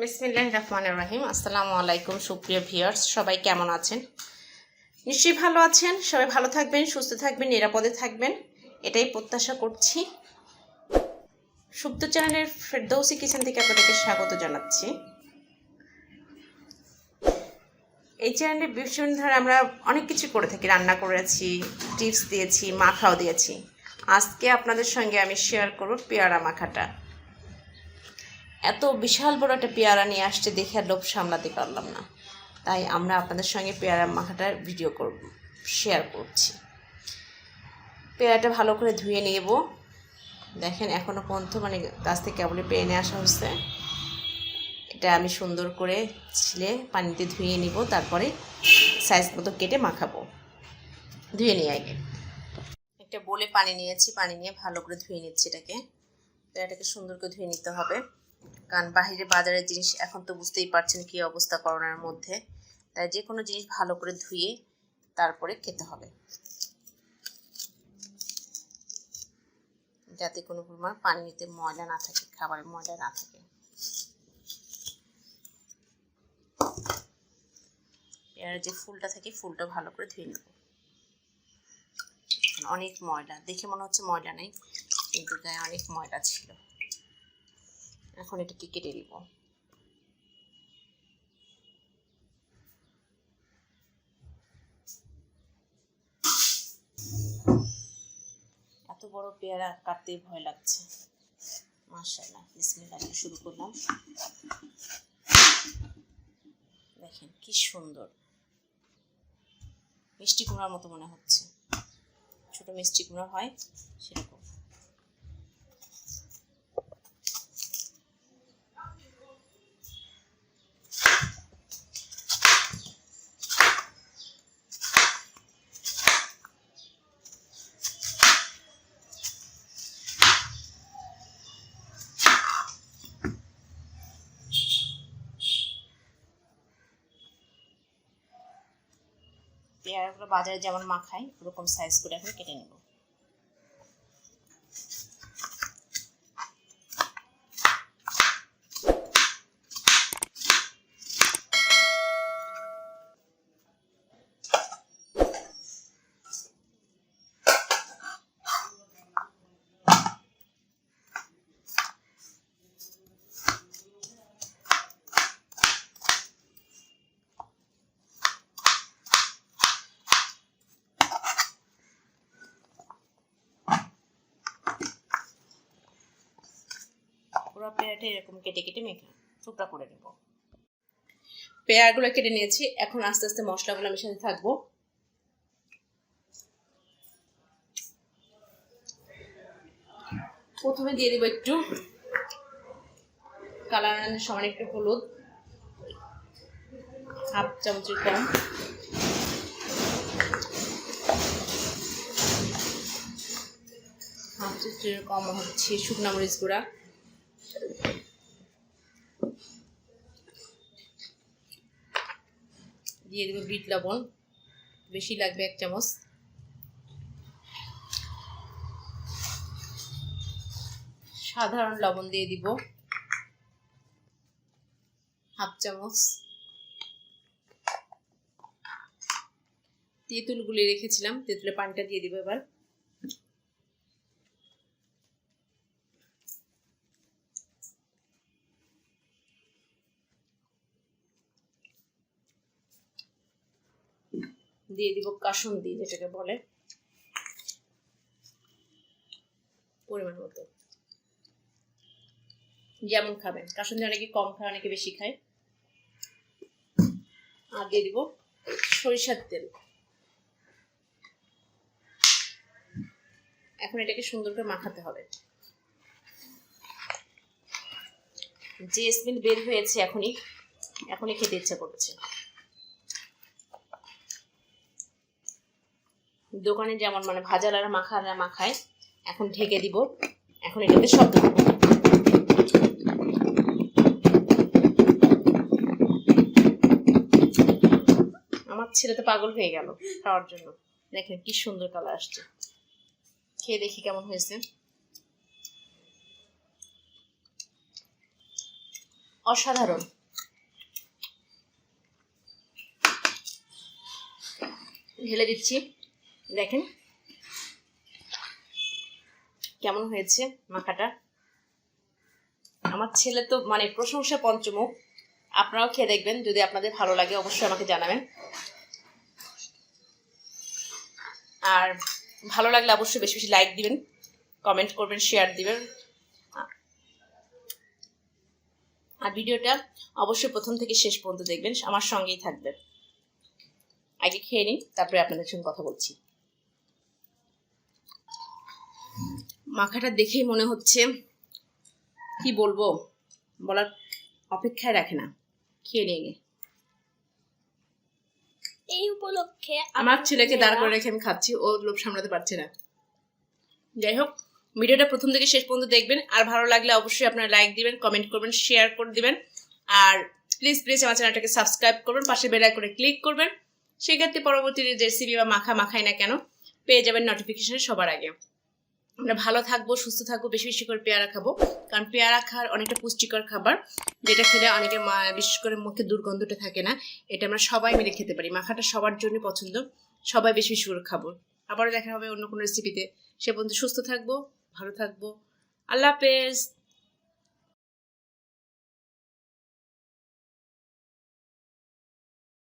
বিসমিল্লাহির রহমানির রহিম। আসসালামু আলাইকুম সুপ্রিয় ভিউয়ার্স, সবাই কেমন আছেন? নিশ্চয়ই ভালো আছেন। সবাই ভালো থাকবেন, সুস্থ থাকবেন, নিরাপদে থাকবেন, এটাই প্রত্যাশা করছি। সুপ্ত চ্যানেলের ফেরদৌসি কিচেন থেকে আপনাদেরকে স্বাগত জানাচ্ছি। এই চ্যানেলে বিভিন্ন ধরনের আমরা অনেক কিছু করে থাকি, রান্না করেছি, টিপস দিয়েছি, মাখাও দিয়েছি। আজকে আপনাদের সঙ্গে আমি শেয়ার করব পেয়ারা মাখাটা। এত বিশাল বড় একটা পেয়ারা নিয়ে আসছে দেখে আর লোভ সামলাতে পারলাম না, তাই আমরা আপনাদের সঙ্গে পেয়ারা মাখাটার ভিডিও শেয়ার করছি। পেয়ারাটা ভালো করে ধুয়ে নেব। দেখেন এখনও পর্যন্ত গাছ থেকে কেবলই পেরে নিয়ে আসা হচ্ছে। এটা আমি সুন্দর করে ছিলে পানিতে ধুয়ে নিব, তারপরে সাইজ মতো কেটে মাখাবো। ধুয়ে নিয়ে আগে একটা বলে পানি নিয়েছি, পানি নিয়ে ভালো করে ধুয়ে নিচ্ছি। পেয়ারাটাকে সুন্দর করে ধুয়ে নিতে হবে, কারণ বাহিরে বাজারের জিনিস এখন তো বুঝতেই পারছেন কী অবস্থা করোনার মধ্যে। তাই যে কোনো জিনিস ভালো করে ধুয়ে তারপরে খেতে হবে, যাতে কোনো পরিমাণ পানিতে ময়লা না থাকে, খাবারের ময়লা না থাকে। পেয়ারার যে ফুলটা থাকে, ফুলটা ভালো করে ধুয়ে নেব। অনেক ময়লা, দেখে মনে হচ্ছে ময়লা নেই, কিন্তু গায়ে অনেক ময়লা ছিল। এখন এটাকে কেটে দিব। এত বড় পেয়ারা কাটতেই ভয় লাগছে। মাশাআল্লাহ, বিসমিল্লাহ শুরু করলাম। দেখেন কি সুন্দর, মিষ্টি কুমড়ার মতো মনে হচ্ছে, ছোট মিষ্টি কুমড়া হয় সেরকম। পেয়ারাগুলো বাজারে যেমন মাখাই ওরকম সাইজ করে এখন কেটে নেব। পুরো পেয়ারাটা এরকম কেটে কেটে মেখে টুকরা করে নেব। পেয়ারাগুলো কেটে নিয়েছি, এখন আস্তে আস্তে মশলাগুলো মেশাতে থাকবো। প্রথমে দিয়ে দেবো একটু কালার সমান একটু হলুদ, হাফ চামচের কম। হাফ চামচের কম হচ্ছে শুকনো মরিচ গুঁড়া। দিয়ে দেবো বিট লবণ, বেশি লাগবে 1 চামচ। সাধারণ লবণ দিয়ে দিব হাফ চামচ। তেঁতুল গুলিয়ে রেখেছিলাম, তেঁতুলের পানিটা দিয়ে দিব এবার। দিয়ে দিব কাসুন্দি, যেটাকে বলে, পরিমাণ মতো, যেমন খাবেন। কাসুন্দি অনেকে কম খায়, অনেকে বেশি খায়। আর দিয়ে দিব সরিষার তেল। এখন এটাকে সুন্দর করে মাখাতে হবে। যে স্মেল বের হয়েছে এখনই খেতে ইচ্ছা করছে। দোকানে যেমন ভাজালারা মাখায়, এখন ঢেকে দিব। এখন এটাতে শব্দ দেব। আমার ছেলে তো পাগল হয়ে গেল খাওয়ার জন্য। দেখেন কি সুন্দর কালার আসছে, খেয়ে দেখি কেমন হয়েছে। অসাধারণ। ঢেলে দিচ্ছি, দেখেন কেমন হয়েছে মাখাটা। আমার ছেলে তো মানে প্রশংসা পঞ্চমুখ। আপনারাও খেয়ে দেখবেন, যদি আপনাদের ভালো লাগে অবশ্যই আমাকে জানাবেন। আর ভালো লাগলে অবশ্যই বেশি বেশি লাইক দিবেন, কমেন্ট করবেন, শেয়ার দিবেন। আর ভিডিওটা অবশ্যই প্রথম থেকে শেষ পর্যন্ত দেখবেন, আমার সঙ্গেই থাকবেন। আগে খেয়ে নিন, তারপরে আপনাদের সঙ্গে কথা বলছি। মাখাটা দেখেই মনে হচ্ছে, কি বলবো, বলার অপেক্ষায় রাখে না। খেয়ে নিয়ে এই উপলক্ষে আমার ছেলেকে দাঁড় করে রেখে আমি খাচ্ছি, ও লোভ সামলাতে পারছে না। যাই হোক, ভিডিওটা প্রথম থেকে শেষ পর্যন্ত দেখবেন। আর ভালো লাগলে অবশ্যই আপনারা লাইক দিবেন, কমেন্ট করবেন, শেয়ার করে দিবেন। আর প্লিজ আমার চ্যানেলটাকে সাবস্ক্রাইব করবেন, পাশে বেল আইকনে ক্লিক করবেন। সেক্ষেত্রে পরবর্তী রেসিপি বা মাখাই না কেন পেয়ে যাবেন নোটিফিকেশনে সবার আগে। আমরা ভালো থাকবো, সুস্থ থাকবো, বেশি বেশি করে পেয়ারা খাবো, কারণ পেয়ারা খাওয়ার অনেকটা পুষ্টিকর খাবার, যেটা খেলে অনেকে বিশেষ করে মুখে দুর্গন্ধটা থাকে না। এটা আমরা সবাই মিলে খেতে পারি। মাখাটা সবার জন্য পছন্দ, সবাই বেশি বেশি করে খাবো। আবারও দেখা হবে অন্য কোনো রেসিপিতে। সে পর্যন্ত সুস্থ থাকবো, ভালো থাকবো। আল্লাহ হাফেজ।